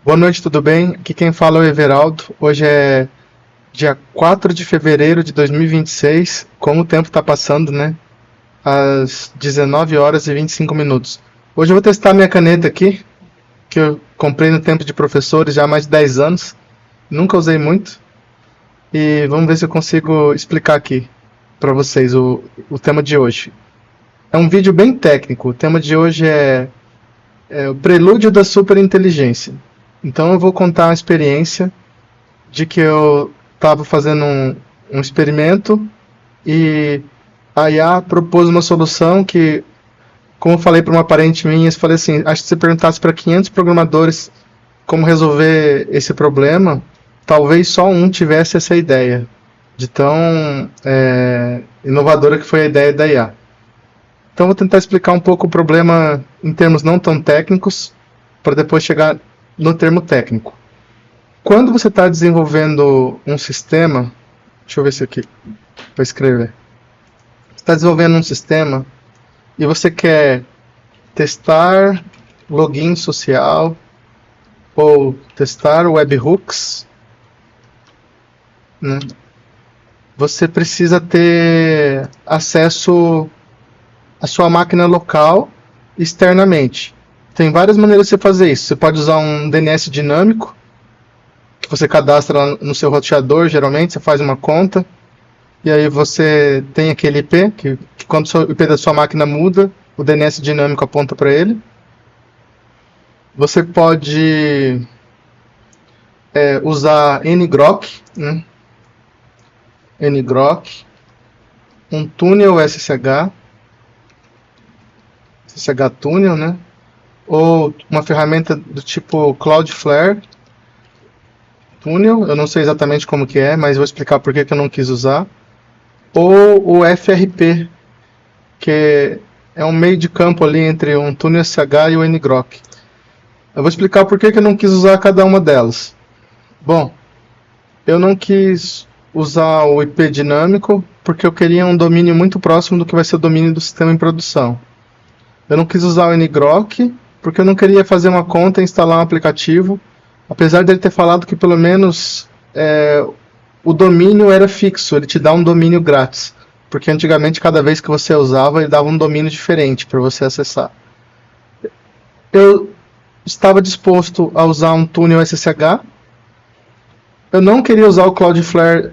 Boa noite, tudo bem? Aqui quem fala é o Everaldo. Hoje é dia 4 de fevereiro de 2026. Como o tempo está passando, né? Às 19 horas e 25 minutos. Hoje eu vou testar minha caneta aqui, que eu comprei no tempo de professores já há mais de 10 anos. Nunca usei muito. E vamos ver se eu consigo explicar aqui para vocês o tema de hoje. É um vídeo bem técnico. O tema de hoje é o prelúdio da superinteligência. Então eu vou contar uma experiência de que eu estava fazendo um experimento e a IA propôs uma solução que, como eu falei para uma parente minha, eu falei assim, acho que se perguntasse para 500 programadores como resolver esse problema, talvez só um tivesse essa ideia, de tão inovadora que foi a ideia da IA. Então vou tentar explicar um pouco o problema em termos não tão técnicos, para depois chegar no termo técnico. Quando você está desenvolvendo um sistema, deixa eu ver se aqui para escrever. Você está desenvolvendo um sistema e você quer testar login social ou testar webhooks, né? Você precisa ter acesso à sua máquina local externamente. Tem várias maneiras de você fazer isso. Você pode usar um DNS dinâmico, que você cadastra no seu roteador, geralmente, você faz uma conta, e aí você tem aquele IP, que quando o IP da sua máquina muda, o DNS dinâmico aponta para ele. Você pode usar ngrok, né? ngrok, um túnel SSH túnel, né? Ou uma ferramenta do tipo Cloudflare túnel, eu não sei exatamente como que é, mas vou explicar por que eu não quis usar. Ou o FRP, que é um meio de campo ali entre um túnel SSH e o ngrok. Eu vou explicar por que eu não quis usar cada uma delas. Bom, eu não quis usar o IP dinâmico porque eu queria um domínio muito próximo do que vai ser o domínio do sistema em produção. Eu não quis usar o ngrok porque eu não queria fazer uma conta e instalar um aplicativo, apesar dele ter falado que pelo menos o domínio era fixo, ele te dá um domínio grátis, porque antigamente cada vez que você usava ele dava um domínio diferente para você acessar. Eu estava disposto a usar um túnel SSH. Eu não queria usar o Cloudflare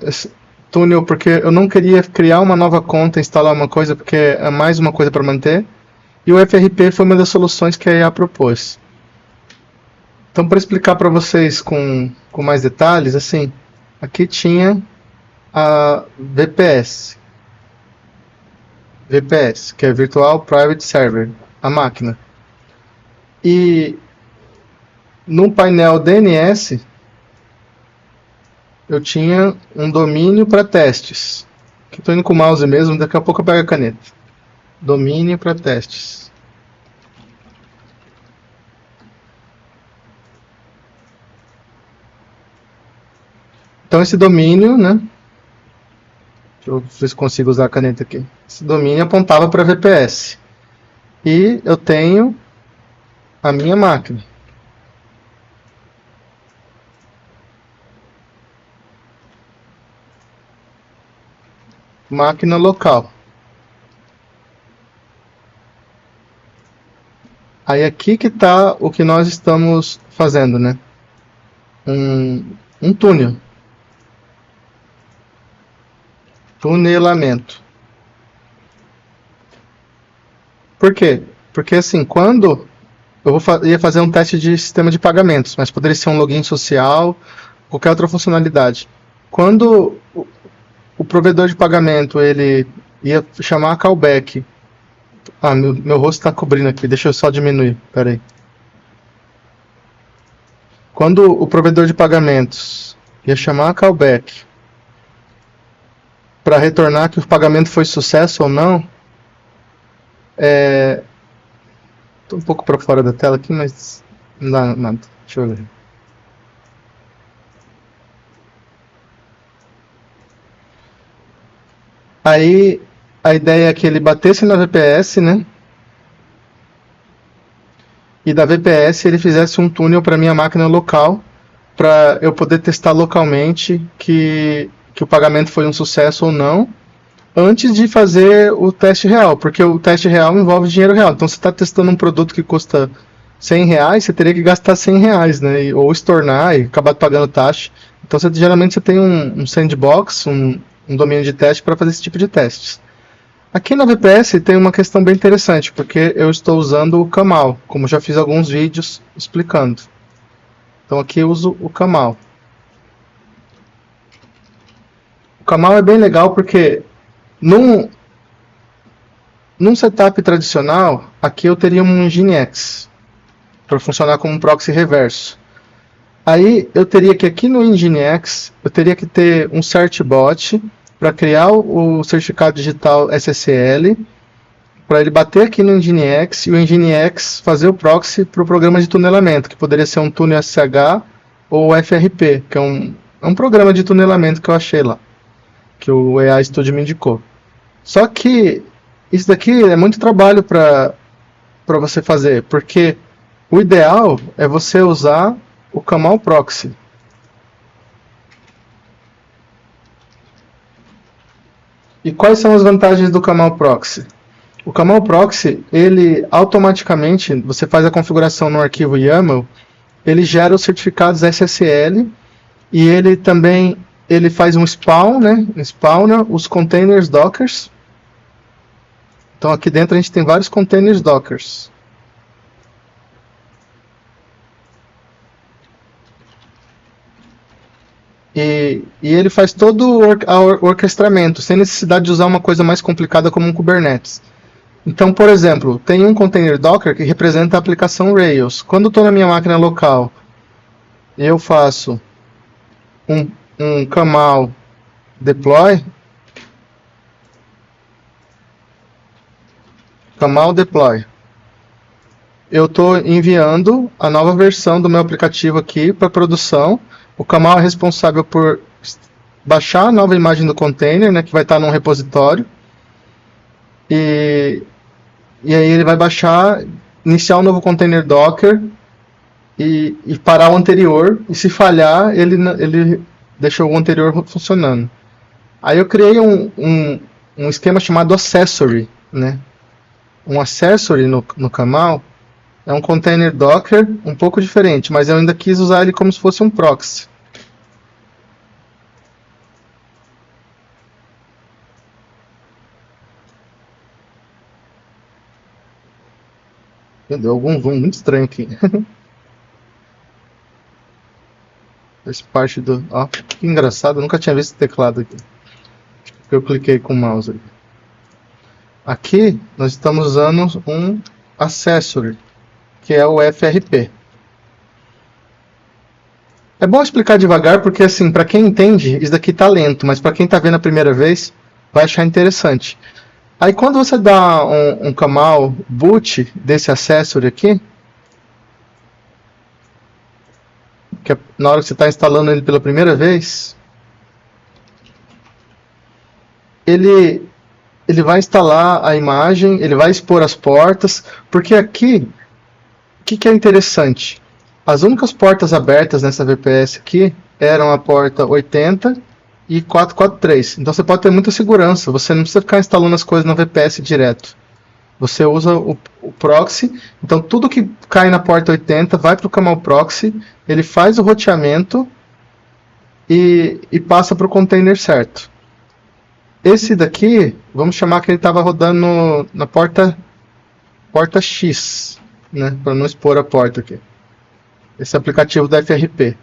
túnel porque eu não queria criar uma nova conta e instalar uma coisa, porque é mais uma coisa para manter. E o FRP foi uma das soluções que a IA propôs. Então, para explicar para vocês com mais detalhes, assim, aqui tinha a VPS, que é Virtual Private Server, a máquina. E no painel DNS, eu tinha um domínio para testes. Aqui estou indo com o mouse mesmo, daqui a pouco eu pego a caneta. Domínio para testes. Então esse domínio, né? Deixa eu ver se consigo usar a caneta aqui. Esse domínio apontava para VPS. E eu tenho a minha máquina. Máquina local. Aí aqui que está o que nós estamos fazendo, né? Um túnel. Tunelamento. Por quê? Porque assim, quando eu ia fazer um teste de sistema de pagamentos, mas poderia ser um login social, qualquer outra funcionalidade. Quando o provedor de pagamento ele ia chamar a callback. Meu rosto está cobrindo aqui, deixa eu só diminuir, peraí. Quando o provedor de pagamentos ia chamar a callback para retornar que o pagamento foi sucesso ou não, estou um pouco para fora da tela aqui, mas não dá nada, deixa eu ver. Aí a ideia é que ele batesse na VPS, né? e da VPS ele fizesse um túnel para minha máquina local, para eu poder testar localmente que o pagamento foi um sucesso ou não, antes de fazer o teste real, porque o teste real envolve dinheiro real. Então, você está testando um produto que custa R$ 100, você teria que gastar R$ 100, né? Ou estornar e acabar pagando taxa. Então, geralmente você tem um sandbox, um domínio de teste para fazer esse tipo de testes. Aqui na VPS tem uma questão bem interessante, porque eu estou usando o Camel, como já fiz alguns vídeos explicando. Então aqui eu uso o Camel. O Camel é bem legal porque num setup tradicional, aqui eu teria um Nginx para funcionar como um proxy reverso. Aí eu teria que aqui no Nginx, eu teria que ter um certbot para criar o certificado digital SSL, para ele bater aqui no Nginx e o Nginx fazer o proxy para o programa de tunelamento, que poderia ser um túnel SSH ou FRP, que é um programa de tunelamento que eu achei lá, que o AI Studio me indicou. Só que isso daqui é muito trabalho para você fazer, porque o ideal é você usar o Camel Proxy. E quais são as vantagens do Camel Proxy? O Camel Proxy, ele automaticamente, você faz a configuração no arquivo YAML, ele gera os certificados SSL e ele também faz um spawn, né? Spawna os containers Dockers. Então aqui dentro a gente tem vários containers Dockers. E ele faz todo o orquestramento, sem necessidade de usar uma coisa mais complicada como um Kubernetes. Então, por exemplo, tem um container Docker que representa a aplicação Rails. Quando eu estou na minha máquina local, eu faço um Camel deploy. Eu estou enviando a nova versão do meu aplicativo aqui para produção. O Camel é responsável por baixar a nova imagem do container, né, que vai estar num repositório. E aí ele vai baixar, iniciar um novo container Docker e parar o anterior. E se falhar, ele deixou o anterior funcionando. Aí eu criei um esquema chamado Accessory, né? Um Accessory no Camel é um container Docker um pouco diferente, mas eu ainda quis usar ele como se fosse um proxy. Deu algum zoom muito estranho aqui. Essa parte do... Ó, que engraçado, eu nunca tinha visto esse teclado aqui. Eu cliquei com o mouse aqui. Aqui nós estamos usando um Accessory, que é o FRP. É bom explicar devagar, porque assim, para quem entende, isso daqui tá lento, mas para quem tá vendo a primeira vez, vai achar interessante. Aí quando você dá um Camel boot desse Accessory aqui, que é na hora que você está instalando ele pela primeira vez, ele vai instalar a imagem, ele vai expor as portas, porque aqui, o que é interessante? As únicas portas abertas nessa VPS aqui eram a porta 80 e 443. Então você pode ter muita segurança, você não precisa ficar instalando as coisas na VPS direto. Você usa o proxy, então tudo que cai na porta 80 vai para o Camel Proxy, ele faz o roteamento e passa para o container certo. Esse daqui, vamos chamar que ele estava rodando na porta X, né, para não expor a porta aqui. Esse aplicativo da FRP.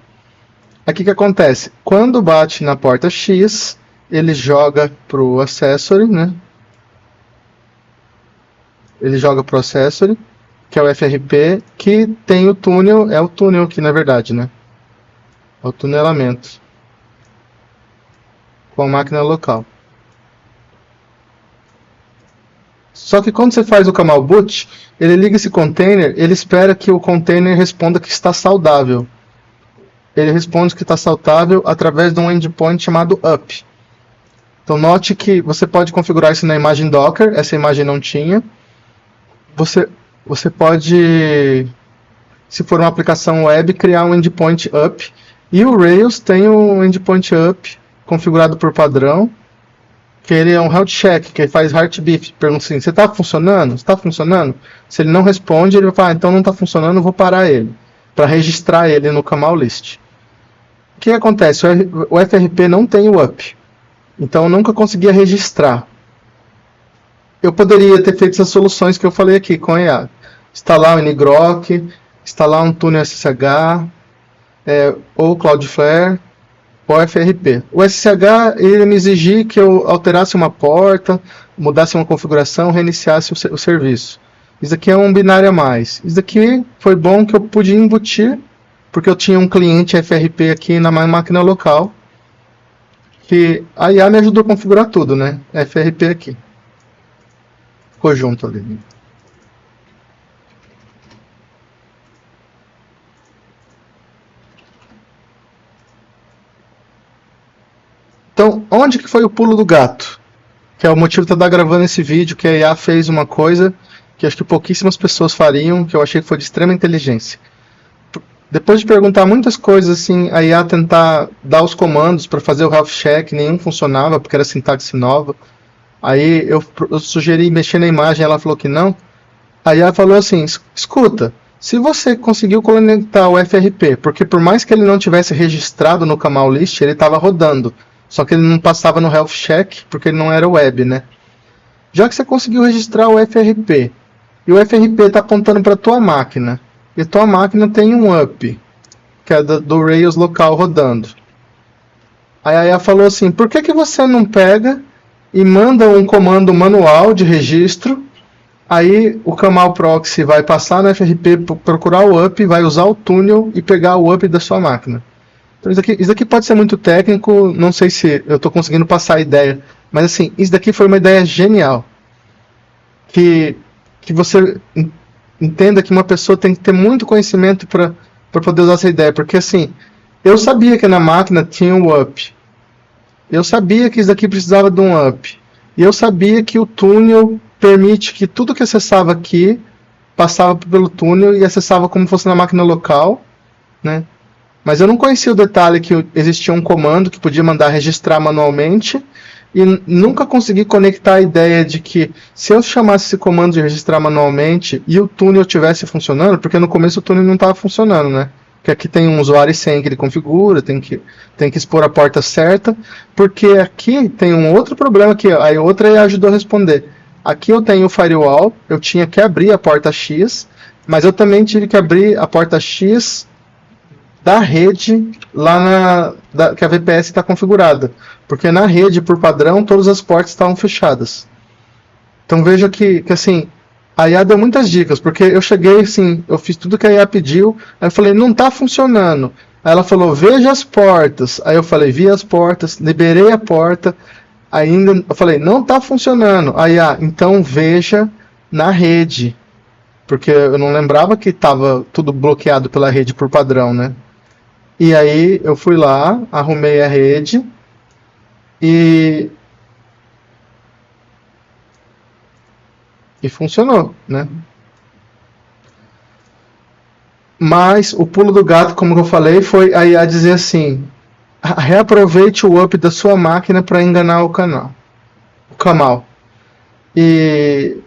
Aqui o que acontece? Quando bate na porta X, ele joga para o Accessory, né? Ele joga para o Accessory, que é o FRP, que tem o túnel, é o túnel aqui na verdade, né? É o tunelamento com a máquina local. Só que quando você faz o Camel boot, ele liga esse container, ele espera que o container responda que está saudável. Ele responde que está saudável através de um endpoint chamado up. Então note que você pode configurar isso na imagem Docker, essa imagem não tinha. Você pode se for uma aplicação web, criar um endpoint up. E o Rails tem um endpoint up configurado por padrão, que ele é um health check, que faz heartbeat, pergunta assim, você está funcionando? Está funcionando? Se ele não responde, ele vai falar, então não está funcionando, eu vou parar ele, para registrar ele no CAMAL list. O que acontece? O FRP não tem o up, então eu nunca conseguia registrar. Eu poderia ter feito essas soluções que eu falei aqui com a IA. Instalar o ngrok, instalar um túnel SSH, ou Cloudflare, ou FRP. O SSH, ele me exigia que eu alterasse uma porta, mudasse uma configuração, reiniciasse o serviço. Isso aqui é um binário a mais. Isso aqui foi bom que eu pude embutir, porque eu tinha um cliente FRP aqui na minha máquina local, que a IA me ajudou a configurar tudo, né? FRP aqui. Ficou junto ali. Então, onde que foi o pulo do gato? Que é o motivo de eu estar gravando esse vídeo, que a IA fez uma coisa que acho que pouquíssimas pessoas fariam, que eu achei que foi de extrema inteligência. Depois de perguntar muitas coisas, assim, a IA tentar dar os comandos para fazer o health check, nenhum funcionava, porque era sintaxe nova. Aí eu sugeri mexer na imagem, ela falou que não. A IA falou assim, escuta, se você conseguiu conectar o FRP, porque por mais que ele não tivesse registrado no CAMAL list, ele estava rodando. Só que ele não passava no health check, porque ele não era web, né? Já que você conseguiu registrar o FRP, e o FRP está apontando para a tua máquina, e a tua máquina tem um up, que é do Rails local rodando. Aí a IA falou assim, por que você não pega e manda um comando manual de registro, aí o CAMAL proxy vai passar no FRP, procurar o up, vai usar o túnel e pegar o up da sua máquina. Então isso aqui pode ser muito técnico, não sei se eu estou conseguindo passar a ideia, mas assim, isso daqui foi uma ideia genial. Que você entenda que uma pessoa tem que ter muito conhecimento para poder usar essa ideia, porque assim, eu sabia que na máquina tinha um up, eu sabia que isso daqui precisava de um up, e eu sabia que o túnel permite que tudo que acessava aqui passava pelo túnel e acessava como fosse na máquina local, né? Mas eu não conhecia o detalhe que existia um comando que podia mandar registrar manualmente e nunca consegui conectar a ideia de que se eu chamasse esse comando de registrar manualmente e o túnel estivesse funcionando, porque no começo o túnel não estava funcionando, né? Porque aqui tem um usuário e senha que ele configura, tem que expor a porta certa, porque aqui tem um outro problema que a outra ajudou a responder. Aqui eu tenho o firewall, eu tinha que abrir a porta X, mas eu também tive que abrir a porta X da rede lá que a VPS está configurada, porque na rede por padrão todas as portas estavam fechadas. Então veja que assim, a IA deu muitas dicas, porque eu cheguei assim, eu fiz tudo que a IA pediu, aí eu falei, não está funcionando. Aí ela falou, veja as portas. Aí eu falei, vi as portas, liberei a porta, ainda eu falei, não está funcionando. Aí então veja na rede, porque eu não lembrava que estava tudo bloqueado pela rede por padrão, né? E aí eu fui lá, arrumei a rede e funcionou, né? Mas o pulo do gato, como eu falei, foi a IA dizer assim, reaproveite o up da sua máquina para enganar o CAMAL. E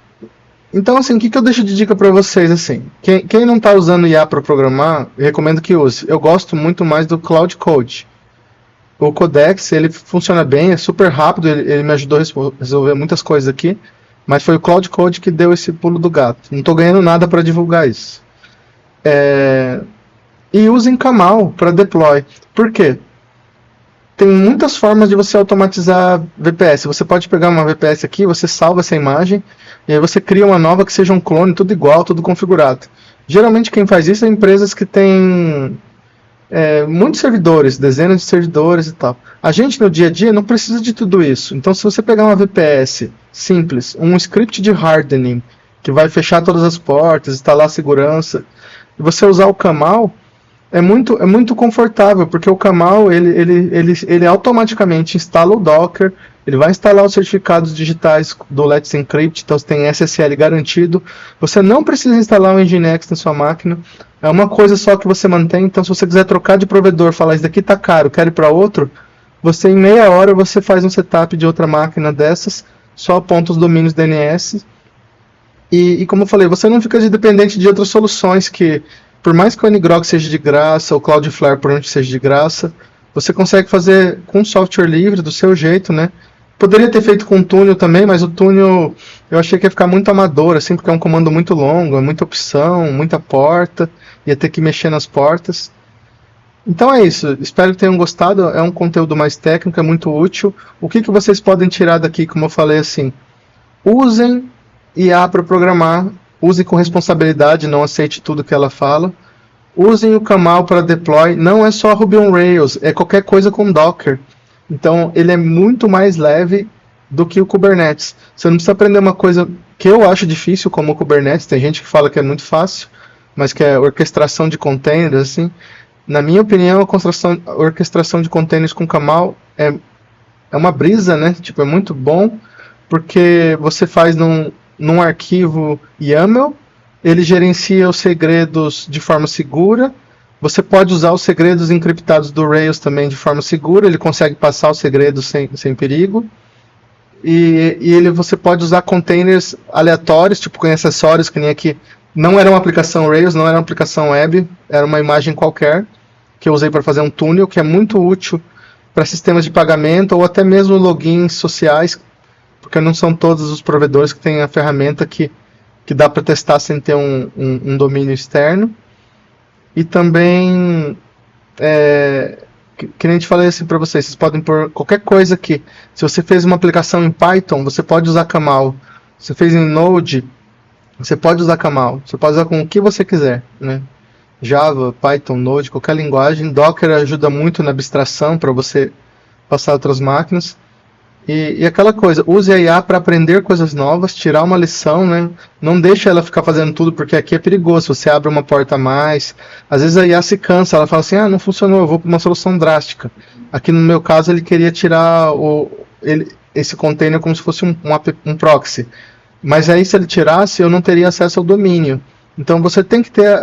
então, assim, o que eu deixo de dica para vocês, assim, quem não está usando IA para programar, eu recomendo que use. Eu gosto muito mais do Cloud Code. O Codex, ele funciona bem, é super rápido, ele me ajudou a resolver muitas coisas aqui, mas foi o Cloud Code que deu esse pulo do gato. Não estou ganhando nada para divulgar isso. E usem CAMAL para deploy. Por quê? Tem muitas formas de você automatizar VPS. Você pode pegar uma VPS aqui, você salva essa imagem, e aí você cria uma nova que seja um clone, tudo igual, tudo configurado. Geralmente quem faz isso é empresas que têm muitos servidores, dezenas de servidores e tal. A gente no dia a dia não precisa de tudo isso. Então se você pegar uma VPS simples, um script de hardening, que vai fechar todas as portas, instalar segurança, e você usar o CAMAL, É muito confortável, porque o Camel ele automaticamente instala o Docker, ele vai instalar os certificados digitais do Let's Encrypt, então você tem SSL garantido. Você não precisa instalar um Nginx na sua máquina, é uma coisa só que você mantém. Então, se você quiser trocar de provedor, falar isso daqui tá caro, quero ir para outro, você em meia hora você faz um setup de outra máquina dessas, só aponta os domínios DNS. E como eu falei, você não fica dependente de outras soluções que, por mais que o Ngrok seja de graça, o Cloudflare provavelmente seja de graça, você consegue fazer com software livre, do seu jeito, né? Poderia ter feito com túnel também, mas o túnel eu achei que ia ficar muito amador, assim, porque é um comando muito longo, é muita opção, muita porta, ia ter que mexer nas portas. Então é isso, espero que tenham gostado, é um conteúdo mais técnico, é muito útil. O que vocês podem tirar daqui, como eu falei assim, usem IA para programar, usem com responsabilidade, não aceite tudo que ela fala. Usem o Camel para deploy, não é só Ruby on Rails, é qualquer coisa com Docker. Então ele é muito mais leve do que o Kubernetes. Você não precisa aprender uma coisa que eu acho difícil como o Kubernetes, tem gente que fala que é muito fácil, mas que é orquestração de containers, assim. Na minha opinião, a orquestração de containers com Camel é uma brisa, né? Tipo, é muito bom, porque você faz num arquivo YAML, ele gerencia os segredos de forma segura, você pode usar os segredos encriptados do Rails também de forma segura, ele consegue passar os segredos sem perigo, e você pode usar containers aleatórios, tipo com acessórios, que nem aqui, não era uma aplicação Rails, não era uma aplicação web, era uma imagem qualquer, que eu usei para fazer um túnel, que é muito útil para sistemas de pagamento, ou até mesmo logins sociais, porque não são todos os provedores que têm a ferramenta que dá para testar sem ter um domínio externo. E também, que nem a gente falei assim para vocês podem pôr qualquer coisa aqui. Se você fez uma aplicação em Python, você pode usar Camel. Se você fez em Node, você pode usar Camel. Você pode usar com o que você quiser, né? Java, Python, Node, qualquer linguagem. Docker ajuda muito na abstração para você passar outras máquinas. E aquela coisa, use a IA para aprender coisas novas, tirar uma lição, né? Não deixe ela ficar fazendo tudo, porque aqui é perigoso, você abre uma porta a mais. Às vezes a IA se cansa, ela fala assim, não funcionou, eu vou para uma solução drástica. Aqui no meu caso ele queria tirar esse container como se fosse um proxy. Mas aí se ele tirasse, eu não teria acesso ao domínio. Então você tem que ter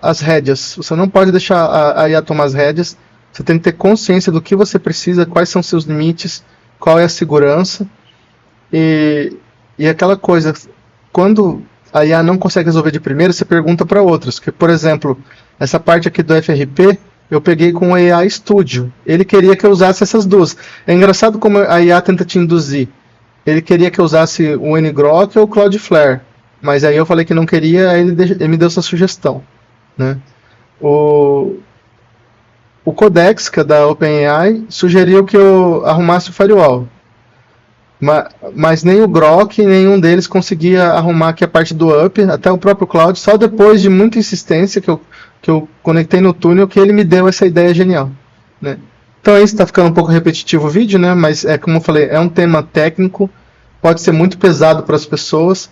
as rédeas, você não pode deixar a IA tomar as rédeas, você tem que ter consciência do que você precisa, quais são seus limites, qual é a segurança, e aquela coisa, quando a IA não consegue resolver de primeira, você pergunta para outros, que por exemplo, essa parte aqui do FRP, eu peguei com o AI Studio, ele queria que eu usasse essas duas. É engraçado como a IA tenta te induzir, ele queria que eu usasse o Ngrok ou o Cloudflare, mas aí eu falei que não queria, aí ele me deu essa sugestão, né? O Codex, que é da OpenAI, sugeriu que eu arrumasse o firewall. Mas nem o Grok, nenhum deles conseguia arrumar aqui a parte do up, até o próprio Cloud, só depois de muita insistência que eu conectei no túnel, que ele me deu essa ideia genial, né? Então é isso, está ficando um pouco repetitivo o vídeo, né? Mas como eu falei, é um tema técnico, pode ser muito pesado para as pessoas,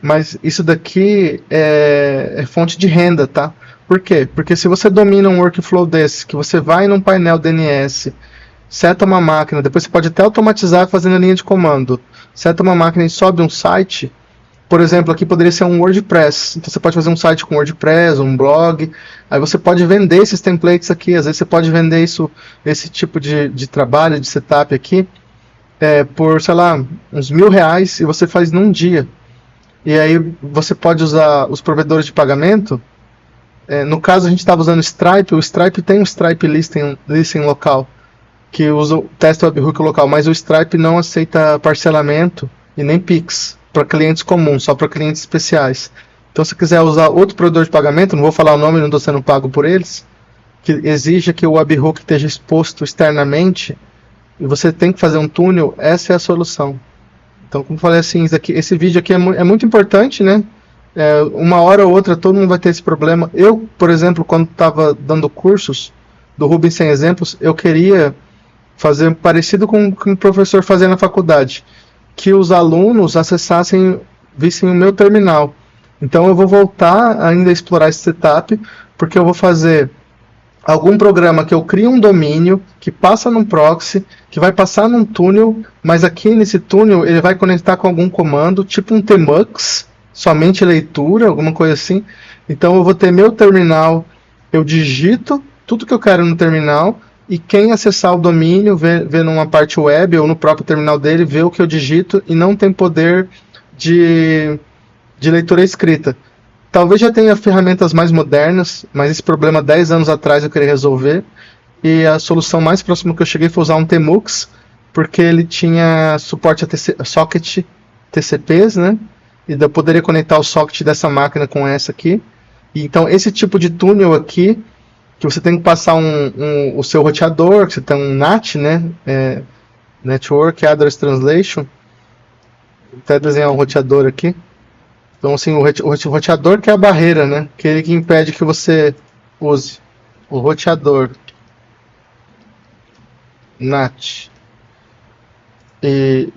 mas isso daqui é fonte de renda, tá? Por quê? Porque se você domina um workflow desse, que você vai num painel DNS, seta uma máquina, depois você pode até automatizar fazendo a linha de comando, seta uma máquina e sobe um site, por exemplo, aqui poderia ser um WordPress, então você pode fazer um site com WordPress, um blog, aí você pode vender esses templates aqui, às vezes você pode vender esse tipo de trabalho, de setup aqui, por, sei lá, uns R$1.000, e você faz num dia. E aí você pode usar os provedores de pagamento. No caso a gente estava usando Stripe, o Stripe tem um Stripe Listing local, que usa o teste webhook local, mas o Stripe não aceita parcelamento e nem Pix para clientes comuns, só para clientes especiais. Então se quiser usar outro provedor de pagamento, não vou falar o nome, não estou sendo pago por eles, que exija que o webhook esteja exposto externamente, e você tem que fazer um túnel, essa é a solução. Então, como eu falei assim, esse vídeo aqui é muito importante, né? Uma hora ou outra todo mundo vai ter esse problema. Eu, por exemplo, quando estava dando cursos do Ruby sem exemplos, eu queria fazer parecido com o que o professor fazia na faculdade, que os alunos vissem o meu terminal. Então eu vou voltar ainda a explorar esse setup, porque eu vou fazer algum programa que eu crio um domínio, que passa num proxy, que vai passar num túnel, mas aqui nesse túnel ele vai conectar com algum comando, tipo um tmux, somente leitura, alguma coisa assim. Então eu vou ter meu terminal, eu digito tudo que eu quero no terminal, e quem acessar o domínio, vê numa parte web ou no próprio terminal dele, vê o que eu digito e não tem poder de leitura escrita. Talvez já tenha ferramentas mais modernas, mas esse problema 10 anos atrás eu queria resolver. E a solução mais próxima que eu cheguei foi usar um tmux, porque ele tinha suporte a socket TCPs, né? E eu poderia conectar o socket dessa máquina com essa aqui. E então esse tipo de túnel aqui, que você tem que passar o seu roteador, que você tem um NAT, né? Network Address Translation. Vou até desenhar um roteador aqui. Então, assim, o roteador que é a barreira, né? Aquele que impede que você use. O roteador NAT. E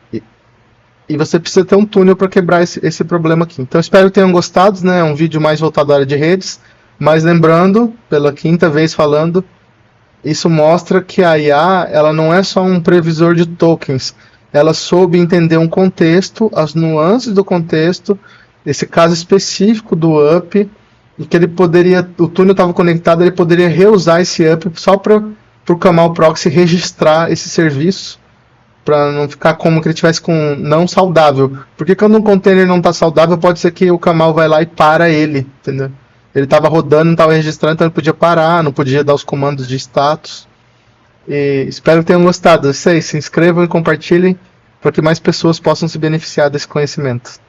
você precisa ter um túnel para quebrar esse problema aqui. Então, espero que tenham gostado, né? É um vídeo mais voltado à área de redes. Mas lembrando, pela quinta vez falando, isso mostra que a IA ela não é só um previsor de tokens. Ela soube entender um contexto, as nuances do contexto, esse caso específico do up, e que ele poderia, o túnel estava conectado, ele poderia reusar esse up só para o Camel Proxy registrar esse serviço, para não ficar como que ele tivesse com não saudável. Porque quando um container não está saudável, pode ser que o Camel vai lá e para ele, entendeu? Ele estava rodando, não estava registrando, então ele podia parar, não podia dar os comandos de status. E espero que tenham gostado. É isso aí, se inscrevam e compartilhem para que mais pessoas possam se beneficiar desse conhecimento.